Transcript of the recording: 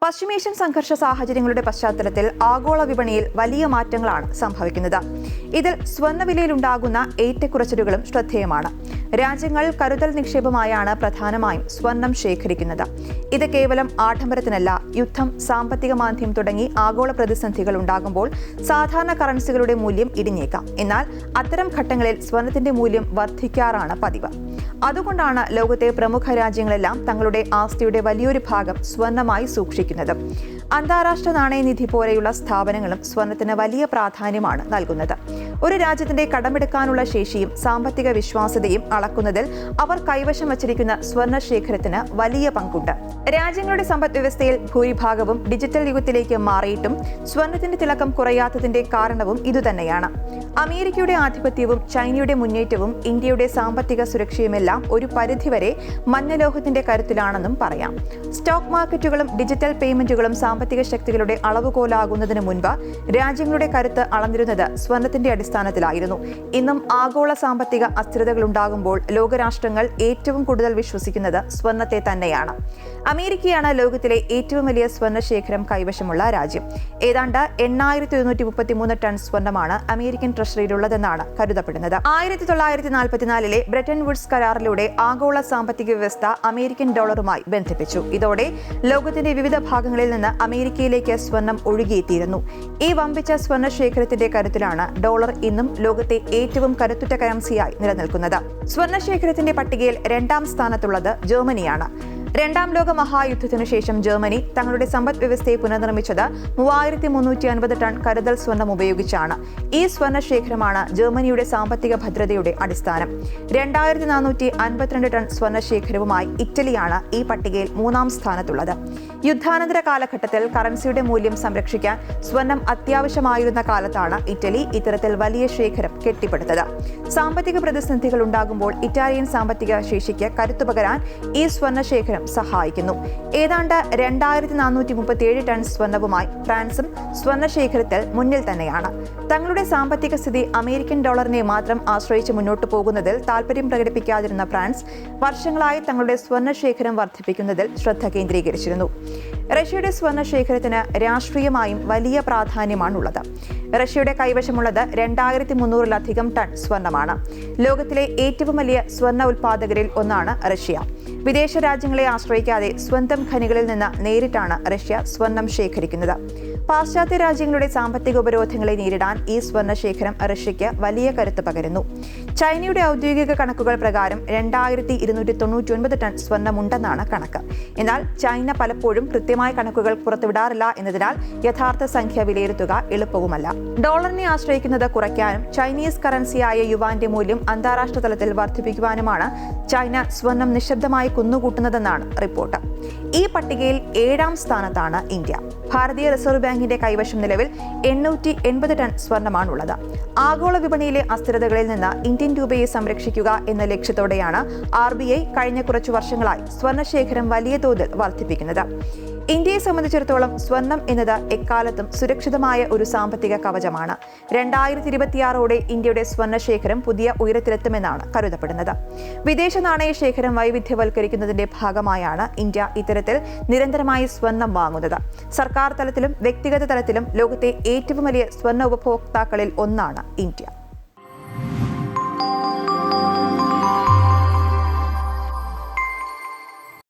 പശ്ചിമേഷ്യൻ സംഘർഷ സാഹചര്യങ്ങളുടെ പശ്ചാത്തലത്തിൽ ആഗോള വിപണിയിൽ വലിയ മാറ്റങ്ങളാണ് സംഭവിക്കുന്നത്. ഇതിൽ സ്വർണ്ണവിലയിലുണ്ടാകുന്ന ഏറ്റക്കുറച്ചിലുകളും ശ്രദ്ധേയമാണ്. രാജ്യങ്ങൾ കരുതൽ നിക്ഷേപമായാണ് പ്രധാനമായും സ്വർണം ശേഖരിക്കുന്നത്. ഇത് കേവലം ആഡംബരത്തിനല്ല. യുദ്ധം, സാമ്പത്തിക മാന്ദ്യം തുടങ്ങി ആഗോള പ്രതിസന്ധികൾ ഉണ്ടാകുമ്പോൾ സാധാരണ കറൻസികളുടെ മൂല്യം ഇടിഞ്ഞേക്കാം. എന്നാൽ അത്തരം ഘട്ടങ്ങളിൽ സ്വർണത്തിന്റെ മൂല്യം വർദ്ധിക്കാറാണ് പതിവ്. അതുകൊണ്ടാണ് ലോകത്തെ പ്രമുഖ രാജ്യങ്ങളെല്ലാം തങ്ങളുടെ ആസ്തിയുടെ വലിയൊരു ഭാഗം സ്വർണമായി സൂക്ഷിക്കുന്നത്. അന്താരാഷ്ട്ര നാണയനിധി പോലെയുള്ള സ്ഥാപനങ്ങളും സ്വർണത്തിന് വലിയ പ്രാധാന്യമാണ് നൽകുന്നത്. ഒരു രാജ്യത്തിന്റെ കടമെടുക്കാനുള്ള ശേഷിയും സാമ്പത്തിക വിശ്വാസ്യതയും അളക്കുന്നതിൽ അവർ കൈവശം വച്ചിരിക്കുന്ന സ്വർണ്ണ ശേഖരത്തിന് വലിയ പങ്കുണ്ട്. രാജ്യങ്ങളുടെ സമ്പദ്വ്യവസ്ഥയിൽ ഭൂരിഭാഗവും ഡിജിറ്റൽ യുഗത്തിലേക്ക് മാറിയിട്ടും സ്വർണത്തിന്റെ തിളക്കം കുറയാത്തതിന്റെ കാരണവും ഇതുതന്നെയാണ്. അമേരിക്കയുടെ ആധിപത്യവും ചൈനയുടെ മുന്നേറ്റവും ഇന്ത്യയുടെ സാമ്പത്തിക സുരക്ഷയുമെല്ലാം ഒരു പരിധിവരെ മഞ്ഞലോഹത്തിന്റെ കരുത്തിലാണെന്നും പറയാം. സ്റ്റോക്ക് മാർക്കറ്റുകളും ഡിജിറ്റൽ പേയ്മെന്റുകളും സാമ്പത്തിക ശക്തികളുടെ അളവുകോലാകുന്നതിന് മുൻപ് രാജ്യങ്ങളുടെ കരുത്ത് അളന്നിരുന്നത് സ്വർണത്തിന്റെ അടിസ്ഥാനത്തിലായിരുന്നു. ഇന്നും ആഗോള സാമ്പത്തിക അസ്ഥിരതകളുണ്ടാകുമ്പോൾ ലോകരാഷ്ട്രങ്ങൾ ഏറ്റവും കൂടുതൽ വിശ്വസിക്കുന്നത് സ്വർണത്തെ തന്നെയാണ്. അമേരിക്കയാണ് ലോകത്തിലെ ഏറ്റവും വലിയ സ്വർണ്ണ ശേഖരം കൈവശമുള്ള രാജ്യം. ഏതാണ്ട് 8,133 ടൺ സ്വർണ്ണമാണ് അമേരിക്കൻ ട്രഷറിയിലുള്ളതെന്നാണ് കരുതപ്പെടുന്നത്. 1944 ബ്രെട്ടൻ വുഡ്സ് കരാറിലൂടെ ആഗോള സാമ്പത്തിക വ്യവസ്ഥ അമേരിക്കൻ ഡോളറുമായി ബന്ധിപ്പിച്ചു. ഇതോടെ ലോകത്തിന്റെ വിവിധ ഭാഗങ്ങളിൽ നിന്ന് അമേരിക്കയിലേക്ക് സ്വർണം ഒഴുകിയെത്തിയിരുന്നു. ഈ വമ്പിച്ച സ്വർണ്ണ ശേഖരത്തിന്റെ കരുത്തിലാണ് ഡോളർ ഇന്നും ലോകത്തെ ഏറ്റവും കരുത്തുറ്റ കറൻസിയായി നിലനിൽക്കുന്നത്. സ്വർണ്ണ ശേഖരത്തിന്റെ പട്ടികയിൽ 2ാം സ്ഥാനത്തുള്ളത് ജർമ്മനിയാണ്. 2ാം ലോക മഹായുദ്ധത്തിനു ശേഷം ജർമ്മനി തങ്ങളുടെ സമ്പദ് വ്യവസ്ഥയെ പുനർനിർമ്മിച്ചത് 3,350 ടൺ കരുതൽ സ്വർണം ഉപയോഗിച്ചാണ്. ഈ സ്വർണ്ണ ശേഖരമാണ് ജർമ്മനിയുടെ സാമ്പത്തിക ഭദ്രതയുടെ അടിസ്ഥാനം. 2,452 ടൺ സ്വർണ്ണ ശേഖരവുമായി ഇറ്റലിയാണ് ഈ പട്ടികയിൽ 3ാം സ്ഥാനത്തുള്ളത്. യുദ്ധാനന്തര കാലഘട്ടത്തിൽ കറൻസിയുടെ മൂല്യം സംരക്ഷിക്കാൻ സ്വർണം അത്യാവശ്യമായിരുന്ന കാലത്താണ് ഇറ്റലി ഇത്തരത്തിൽ വലിയ ശേഖരം കെട്ടിപ്പടുത്തത്. സാമ്പത്തിക പ്രതിസന്ധികൾ ഉണ്ടാകുമ്പോൾ ഇറ്റാലിയൻ സാമ്പത്തിക ശേഷിക്ക് കരുത്തുപകരാൻ ഈ സ്വർണ്ണ ശേഖരം സഹായിക്കുന്നു. ഏതാണ്ട് 2,437 ടൺ സ്വർണവുമായി ഫ്രാൻസും സ്വർണ്ണ ശേഖരത്തിൽ മുന്നിൽ തന്നെയാണ്. തങ്ങളുടെ സാമ്പത്തിക സ്ഥിതി അമേരിക്കൻ ഡോളറിനെ മാത്രം ആശ്രയിച്ച് മുന്നോട്ട് പോകുന്നതിൽ താൽപര്യം പ്രകടിപ്പിക്കാതിരുന്ന ഫ്രാൻസ് വർഷങ്ങളായി തങ്ങളുടെ സ്വർണ്ണ ശേഖരം വർദ്ധിപ്പിക്കുന്നതിൽ ശ്രദ്ധ കേന്ദ്രീകരിച്ചിരുന്നു. റഷ്യയുടെ സ്വർണ്ണ ശേഖരത്തിന് രാഷ്ട്രീയമായും വലിയ പ്രാധാന്യമാണുള്ളത്. റഷ്യയുടെ കൈവശമുള്ളത് 2,300-ലധികം ടൺ സ്വർണ്ണമാണ്. ലോകത്തിലെ ഏറ്റവും വലിയ സ്വർണ്ണ ഉൽപ്പാദകരിൽ ഒന്നാണ് റഷ്യ. വിദേശ രാജ്യങ്ങളെ ആശ്രയിക്കാതെ സ്വന്തം ഖനികളിൽ നിന്ന് നേരിട്ടാണ് റഷ്യ സ്വർണം ശേഖരിക്കുന്നത്. പാശ്ചാത്യ രാജ്യങ്ങളുടെ സാമ്പത്തിക ഉപരോധങ്ങളെ നേരിടാൻ ഈ സ്വർണ്ണ ശേഖരം റഷ്യയ്ക്ക് വലിയ കരുത്ത് പകരുന്നു. ചൈനയുടെ ഔദ്യോഗിക കണക്കുകൾ പ്രകാരം 2,299 ടൺ സ്വർണ്ണമുണ്ടെന്നാണ് കണക്ക്. എന്നാൽ ചൈന പലപ്പോഴും കൃത്യമായ കണക്കുകൾ പുറത്തുവിടാറില്ല എന്നതിനാൽ യഥാർത്ഥ സംഖ്യ വിലയിരുത്തുക എളുപ്പവുമല്ല. ഡോളറിനെ ആശ്രയിക്കുന്നത് കുറയ്ക്കാനും ചൈനീസ് കറൻസിയായ യുവാന്റെ മൂല്യം അന്താരാഷ്ട്ര തലത്തിൽ വർദ്ധിപ്പിക്കുവാനുമാണ് ചൈന സ്വർണം നിശബ്ദമായി കുന്നുകൂട്ടുന്നതെന്നാണ് റിപ്പോർട്ട്. ഈ പട്ടികയിൽ 7ാം സ്ഥാനത്താണ് ഇന്ത്യ. ഭാരതീയ റിസർവ് ബാങ്കിന്റെ കൈവശം നിലവിൽ 880 ടൺ സ്വർണ്ണമാണുള്ളത്. ആഗോള വിപണിയിലെ അസ്ഥിരതകളിൽ നിന്ന് ഇന്ത്യൻ രൂപയെ സംരക്ഷിക്കുക എന്ന ലക്ഷ്യത്തോടെയാണ് RBI കഴിഞ്ഞ കുറച്ചു വർഷങ്ങളായി സ്വർണ്ണശേഖരം വലിയ തോതിൽ വർദ്ധിപ്പിക്കുന്നത്. ഇന്ത്യയെ സംബന്ധിച്ചിടത്തോളം സ്വർണം എന്നത് എക്കാലത്തും സുരക്ഷിതമായ ഒരു സാമ്പത്തിക കവചമാണ്. 2026ഓടെ ഇന്ത്യയുടെ സ്വർണ്ണ ശേഖരം പുതിയ ഉയരത്തിലെത്തുമെന്നാണ് കരുതപ്പെടുന്നത്. വിദേശ നാണയ ശേഖരം വൈവിധ്യവൽക്കരിക്കുന്നതിന്റെ ഭാഗമായാണ് ഇന്ത്യ ഇത്തരത്തിൽ നിരന്തരമായി സ്വർണം വാങ്ങുന്നത്. സർക്കാർ തലത്തിലും വ്യക്തിഗത തലത്തിലും ലോകത്തെ ഏറ്റവും വലിയ സ്വർണ്ണ ഉപഭോക്താക്കളിൽ ഒന്നാണ് ഇന്ത്യ.